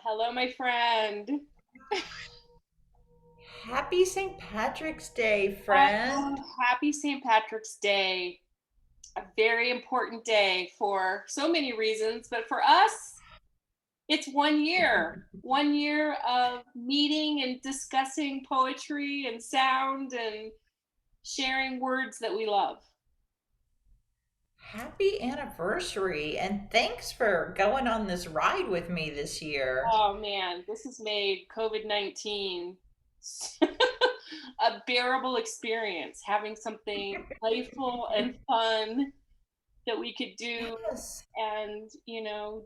Hello, my friend. Happy St. Patrick's Day, friend. Happy St. Patrick's Day. A very important day for so many reasons, but for us, it's 1 year. 1 year of meeting and discussing poetry and sound and sharing words that we love. Happy anniversary, and thanks for going on this ride with me this year. Oh man, this has made COVID-19 a bearable experience, having something playful and fun that we could do Yes. and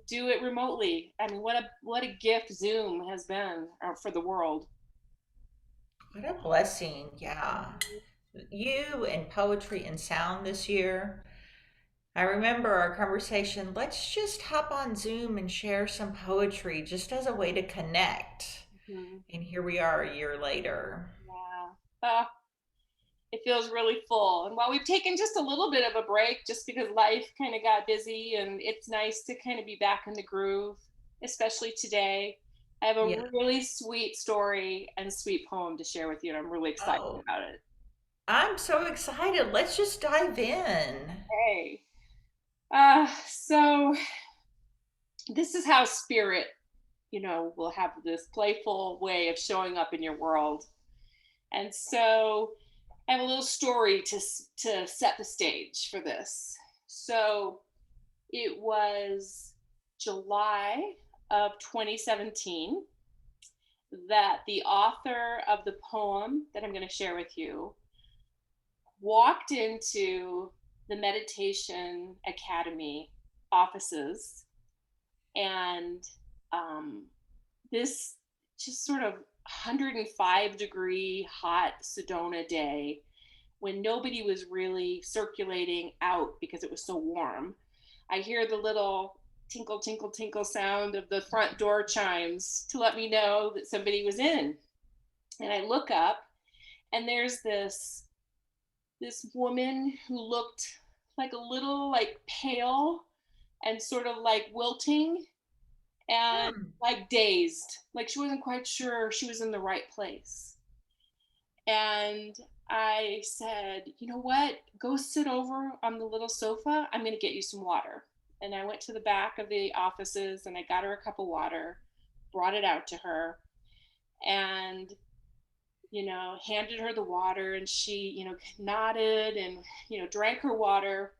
do it remotely. I mean, what a gift Zoom has been for the world. What a blessing. Yeah. You and poetry and sound this year. I remember our conversation. Let's just hop on Zoom and share some poetry just as a way to connect. Mhm. And here we are a year later. Yeah. It feels really full, and while we've taken just a little bit of a break just because life kind of got busy, and it's nice to kind of be back in the groove, especially today. I have a Yeah. really sweet story and sweet poem to share with you, and I'm really excited Oh, about it. I'm so excited. Let's just dive in. Hey. So this is how spirit, will have this playful way of showing up in your world. And so I have a little story to set the stage for this. So it was July of 2017 that the author of the poem that I'm going to share with you walked into the Meditation Academy offices, and um, this just sort of 105-degree hot Sedona day when nobody was really circulating out because it was so warm. I hear the little tinkle, tinkle, tinkle sound of the front door chimes to let me know that somebody was in. And I look up, and there's this woman who looked like a little like pale and sort of like wilting and Hmm. like dazed, like she wasn't quite sure she was in the right place. And I said, you know what? Go sit over on the little sofa. I'm going to get you some water. And I went to the back of the offices and I got her a cup of water, brought it out to her, and, handed her the water. And she, nodded and, drank her water.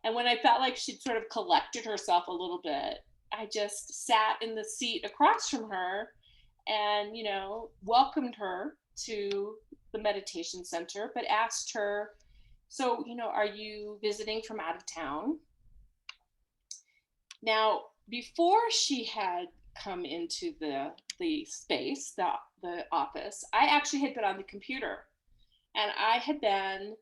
And when I felt like she'd sort of collected herself a little bit, I just sat in the seat across from her and, welcomed her to the meditation center, but asked her, so, are you visiting from out of town? Now, before she had come into the space, the office, I actually had been on the computer and I had been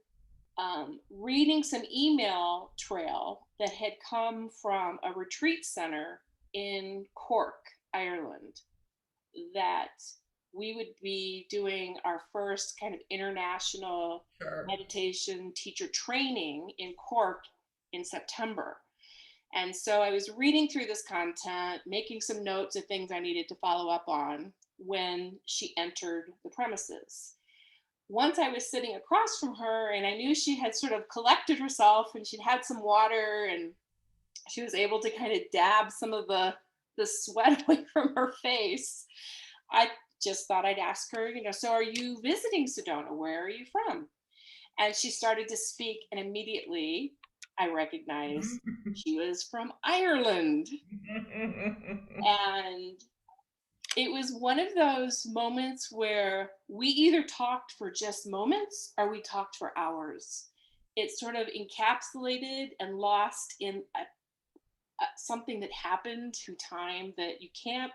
reading some email trail that had come from a retreat center in Cork, Ireland, that we would be doing our first kind of international Sure. meditation teacher training in Cork in September. And so I was reading through this content, making some notes of things I needed to follow up on when she entered the premises. Once I was sitting across from her and I knew she had sort of collected herself and she'd had some water and she was able to kind of dab some of the sweat away from her face, I just thought I'd ask her, so are you visiting Sedona? Where are you from? And she started to speak, and immediately I recognized she was from Ireland. And it was one of those moments where we either talked for just moments or we talked for hours. It sort of encapsulated and lost in something that happened through time that you can't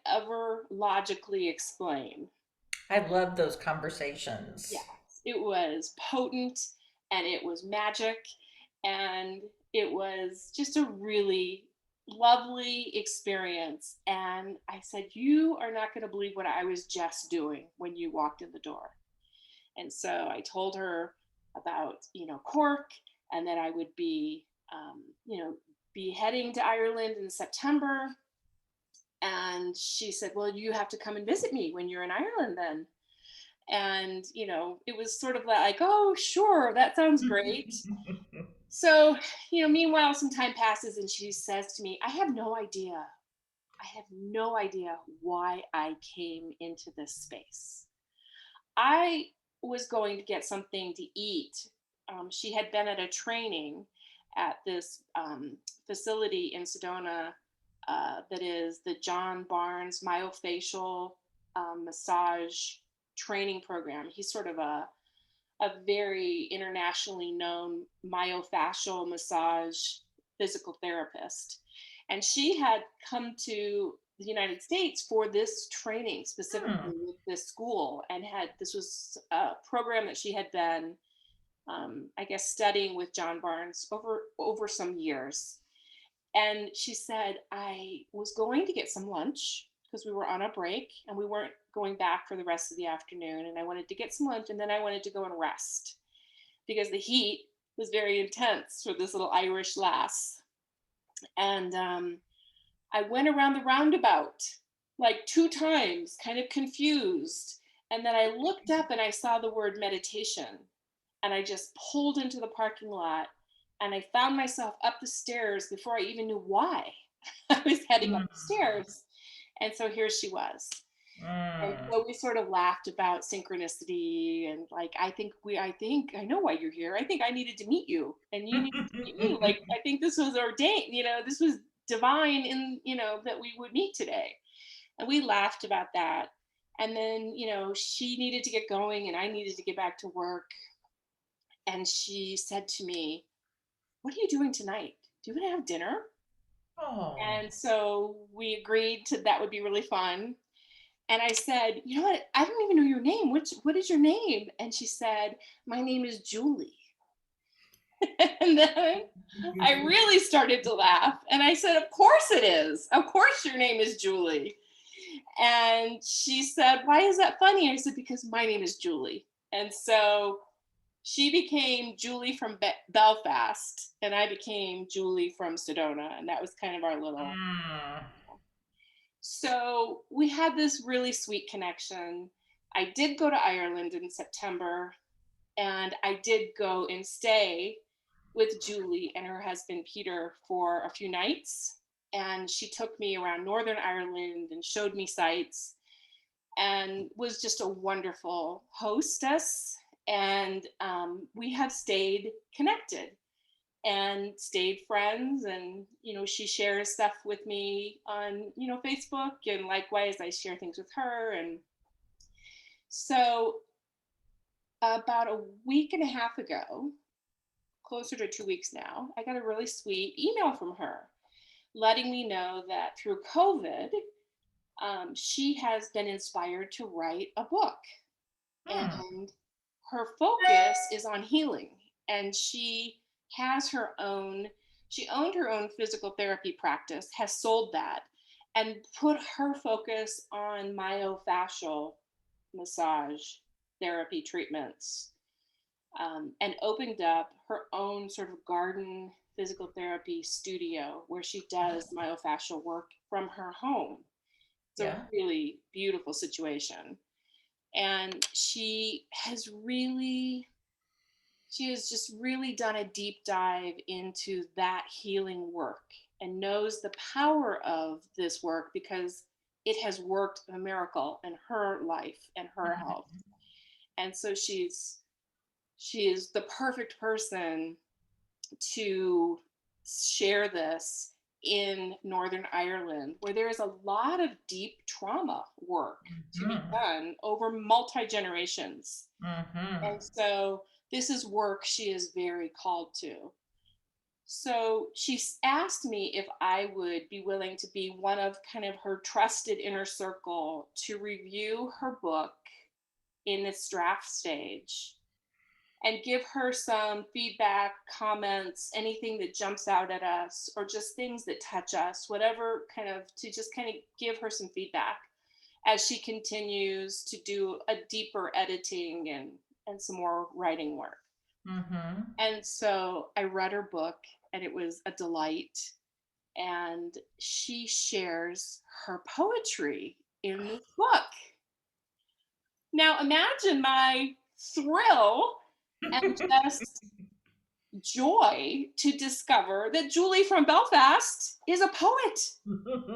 ever logically explain. I love those conversations. Yes, it was potent and it was magic and it was just a really lovely experience. And I said, you are not going to believe what I was just doing when you walked in the door. And so I told her about, Cork and that I would be, you know, be heading to Ireland in September. And she said, "Well, you have to come and visit me when you're in Ireland then." And, it was sort of like, "Oh, sure, that sounds great." So, meanwhile, some time passes and she says to me, "I have no idea. I have no idea why I came into this space. I was going to get something to eat." She had been at a training at this facility in Sedona, that is the John Barnes Myofacial Massage Training Program. He's sort of a very internationally known myofascial massage physical therapist. And she had come to the United States for this training Hmm. specifically with this school, and this was a program that she had been, I guess, studying with John Barnes over some years. And she said, "I was going to get some lunch because we were on a break and we weren't going back for the rest of the afternoon. And I wanted to get some lunch and then I wanted to go and rest because the heat was very intense for this little Irish lass." And I went around the roundabout like two times, kind of confused. And then I looked up and I saw the word meditation. And I just pulled into the parking lot and I found myself up the stairs before I even knew why I was heading up Mm. the stairs. And so here she was. And Mm. so we sort of laughed about synchronicity and like, I think I know why you're here. I think I needed to meet you and you needed to meet me. Like, I think this was ordained, this was divine in, that we would meet today. And we laughed about that. And then, she needed to get going and I needed to get back to work. And she said to me, "What are you doing tonight? Do you want to have dinner?" Oh. And so we agreed to that would be really fun. And I said, "You know what? I don't even know your name. What is your name?" And she said, "My name is Julie." And then I really started to laugh. And I said, "Of course it is. Of course your name is Julie." And she said, "Why is that funny?" I said, "Because my name is Julie." And so she became Julie from Belfast, and I became Julie from Sedona. And that was kind of our little. Mm. So we had this really sweet connection. I did go to Ireland in September, and I did go and stay with Julie and her husband Peter for a few nights. And she took me around Northern Ireland and showed me sights and was just a wonderful hostess. And we have stayed connected and stayed friends. And, she shares stuff with me on, Facebook. And likewise, I share things with her. And so about a week and a half ago, closer to 2 weeks now, I got a really sweet email from her letting me know that through COVID, she has been inspired to write a book. Hmm. And her focus is on healing. And has her own, she owned her own physical therapy practice, has sold that, and put her focus on myofascial massage therapy treatments, and opened up her own sort of garden physical therapy studio where she does myofascial work from her home. It's a Yeah. really beautiful situation. And she has just really done a deep dive into that healing work and knows the power of this work because it has worked a miracle in her life and her health. And so she is the perfect person to share this in Northern Ireland, where there is a lot of deep trauma work to be Mm-hmm. done over multi generations. Mm-hmm. And so this is work she is very called to. So she asked me if I would be willing to be one of kind of her trusted inner circle to review her book in its draft stage and give her some feedback, comments, anything that jumps out at us, or just things that touch us, whatever to just kind of give her some feedback as she continues to do a deeper editing and some more writing work. Mm-hmm. And so I read her book, and it was a delight. And she shares her poetry in this book. Now imagine my thrill and just joy to discover that Julie from Belfast is a poet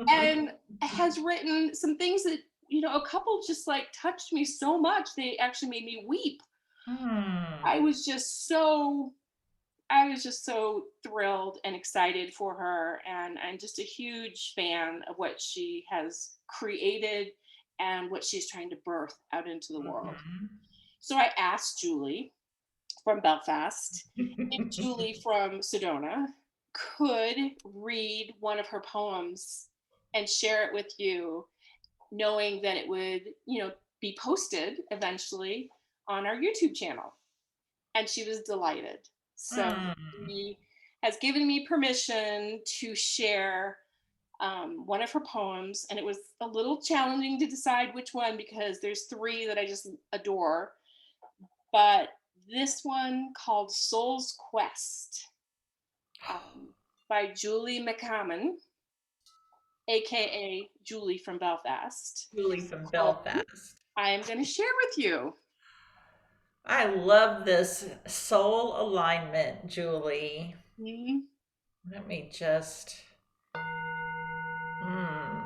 and has written some things that, a couple just like touched me so much they actually made me weep. Hmm. I was just so I was just so thrilled and excited for her, and I'm just a huge fan of what she has created and what she's trying to birth out into the world. So I asked Julie from Belfast if Julie from Sedona could read one of her poems and share it with you, knowing that it would, be posted eventually on our YouTube channel. And she was delighted. So Hmm. she has given me permission to share one of her poems, and it was a little challenging to decide which one because there's three that I just adore. But this one called Soul's Quest by Julie McCammon, aka Julie from Belfast. Julie from So Belfast. I am going to share with you. I love this soul alignment, Julie. Mhm. Let me just. Mm.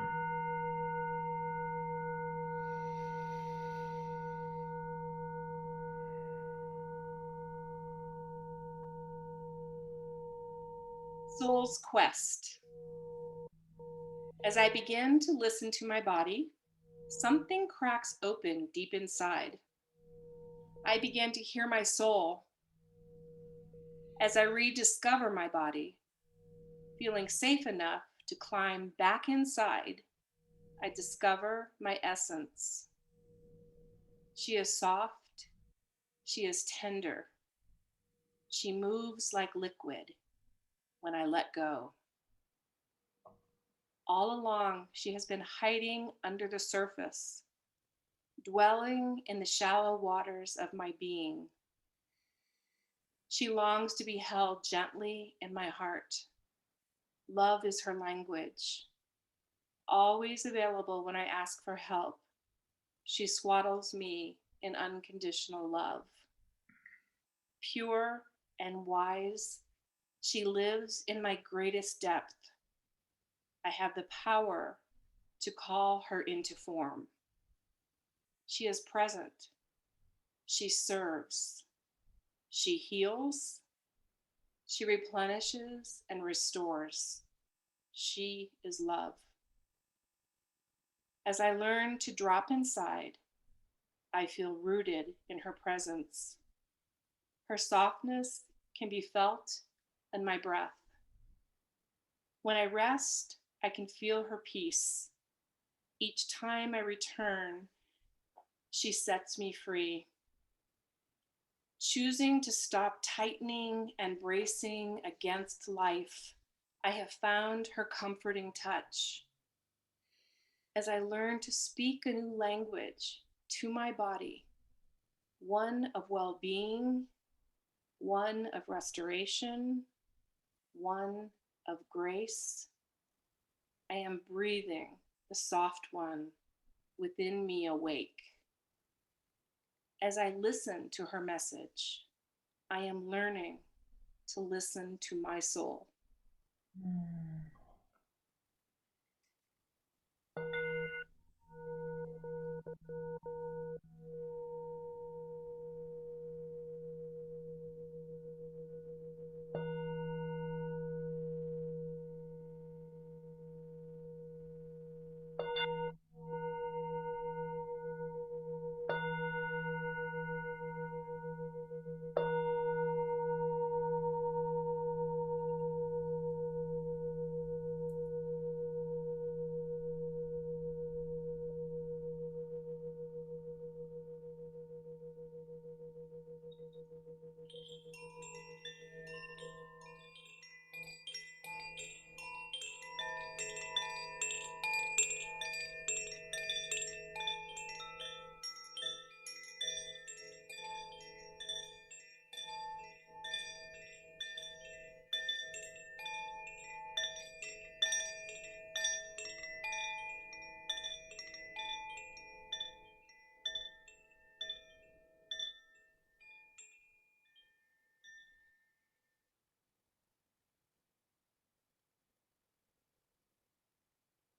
Soul's Quest. As I begin to listen to my body, something cracks open deep inside. I begin to hear my soul. As I rediscover my body, feeling safe enough to climb back inside, I discover my essence. She is soft, she is tender, she moves like liquid when I let go. All along, she has been hiding under the surface, dwelling in the shallow waters of my being. She longs to be held gently in my heart. Love is her language. Always available when I ask for help, she swaddles me in unconditional love. Pure and wise, she lives in my greatest depth. I have the power to call her into form. She is present. She serves. She heals. She replenishes and restores. She is love. As I learn to drop inside, I feel rooted in her presence. Her softness can be felt in my breath. When I rest, I can feel her peace. Each time I return, she sets me free. Choosing to stop tightening and bracing against life, I have found her comforting touch. As I learn to speak a new language to my body, one of well being, one of restoration, one of grace, I am breathing the soft one within me awake. As I listen to her message, I am learning to listen to my soul. Mm.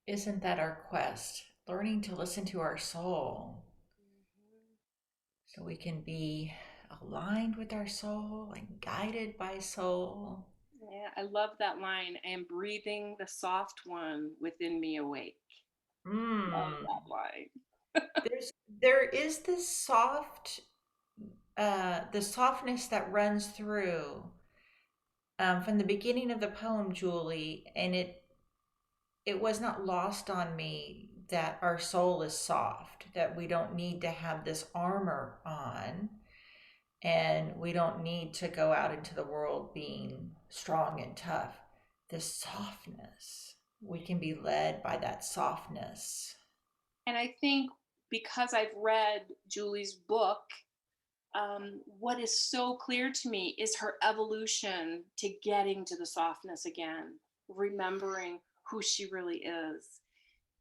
Isn't that our quest? Learning to listen to our soul Mhm. so we can be aligned with our soul and guided by soul. Yeah, I love that line. I am breathing the soft one within me awake. Love Mm. that line. There is this the softness that runs through from the beginning of the poem, Julie, and it was not lost on me that our soul is soft, that we don't need to have this armor on, and we don't need to go out into the world being strong and tough. The softness, we can be led by that softness. And I think because I've read Julie's book, what is so clear to me is her evolution to getting to the softness again, remembering who she really is,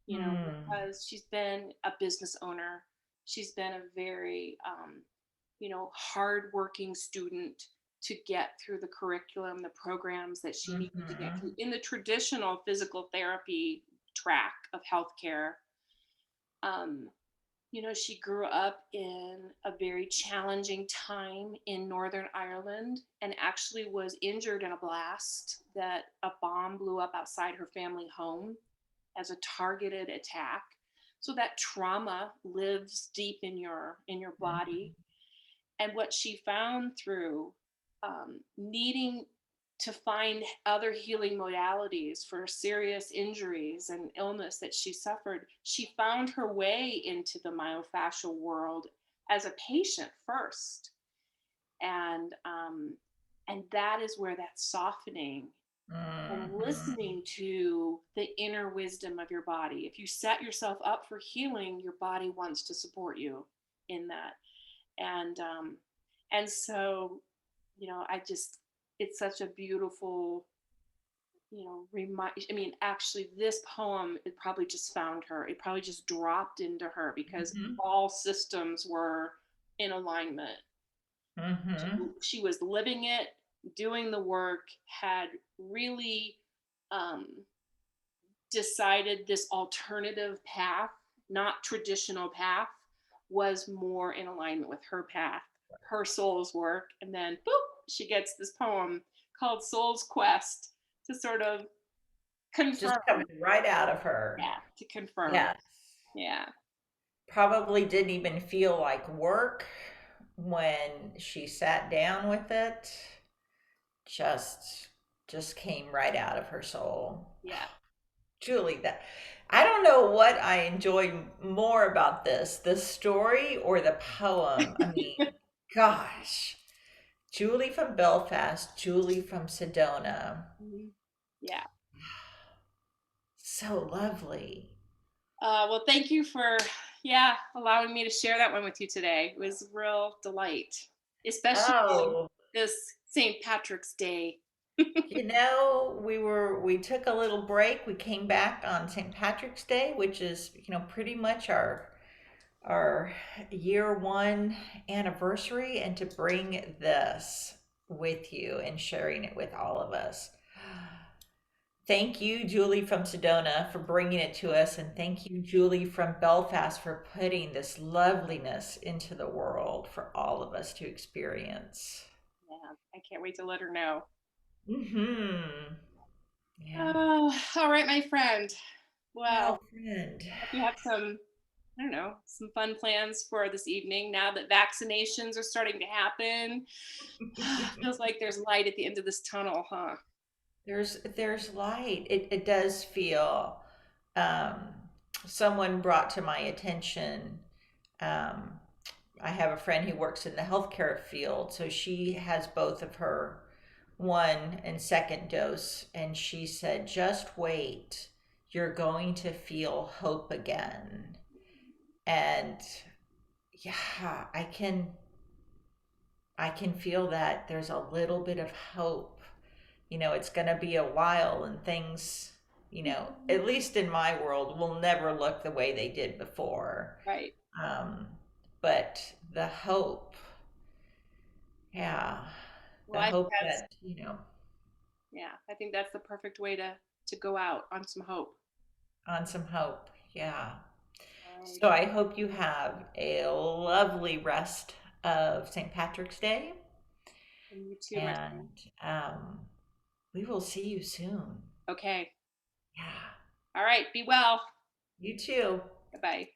Hmm. because she's been a business owner. She's been a very, hardworking student to get through the curriculum, the programs that she needed to get Hmm. through in the traditional physical therapy track of healthcare. Um, she grew up in a very challenging time in Northern Ireland and actually was injured in a blast that a bomb blew up outside her family home as a targeted attack. So that trauma lives deep in your body. And what she found through needing to find other healing modalities for serious injuries and illness that she suffered, she found her way into the myofascial world as a patient first, and that is where that softening and Hmm. listening to the inner wisdom of your body. If you set yourself up for healing, your body wants to support you in that, and so I just, it's such a beautiful, remind. I mean, actually, this poem, it probably just found her. It probably just dropped into her because Hmm. all systems were in alignment. She, Hmm. she was living it, doing the work, had really um, decided this alternative path, not traditional path, was more in alignment with her path, her soul's work. And then, boop, she gets this poem called Soul's Quest to sort of Just coming confirm. right out of her. Yeah, to confirm. Yes. Yeah. Probably didn't even feel like work when she sat down with it. Just just came right out of her soul. Yeah. Julie, that I don't know what I enjoy more about this, the story or the poem. I mean, gosh. Julie from Belfast, Julie from Sedona. Mhm. Yeah. So lovely. Well, thank you for, yeah, allowing me to share that one with you today. It was a real delight, especially on Oh, this St. Patrick's Day. we took a little break. We came back on St. Patrick's Day, which is, pretty much our year one anniversary, and to bring this with you and sharing it with all of us. Thank you, Julie from Sedona, for bringing it to us. And thank you, Julie from Belfast, for putting this loveliness into the world for all of us to experience. Yeah, I can't wait to let her know. Hmm. Yeah. Oh, all right, my friend. Well, Well, friend. hope you have some, I don't know, some fun plans for this evening now that vaccinations are starting to happen. Feels like there's light at the end of this tunnel, huh? There's light. It does feel. Um, Someone brought to my attention. Um, I have a friend who works in the healthcare field, so she has both of her one and second dose, and she said, "Just wait, you're going to feel hope again." And yeah, I can feel that there's a little bit of hope. It's going to be a while, and things, at least in my world, will never look the way they did before. Right. Um, but the hope, yeah, Well, the I think hope that's, that. yeah, I think that's the perfect way to go out on some hope. on some hope. Yeah. Right. So I hope you have a lovely rest of St. Patrick's Day, And you too, my friend. and um, we will see you soon. Okay. Yeah. All right. Be well. You too. Bye bye.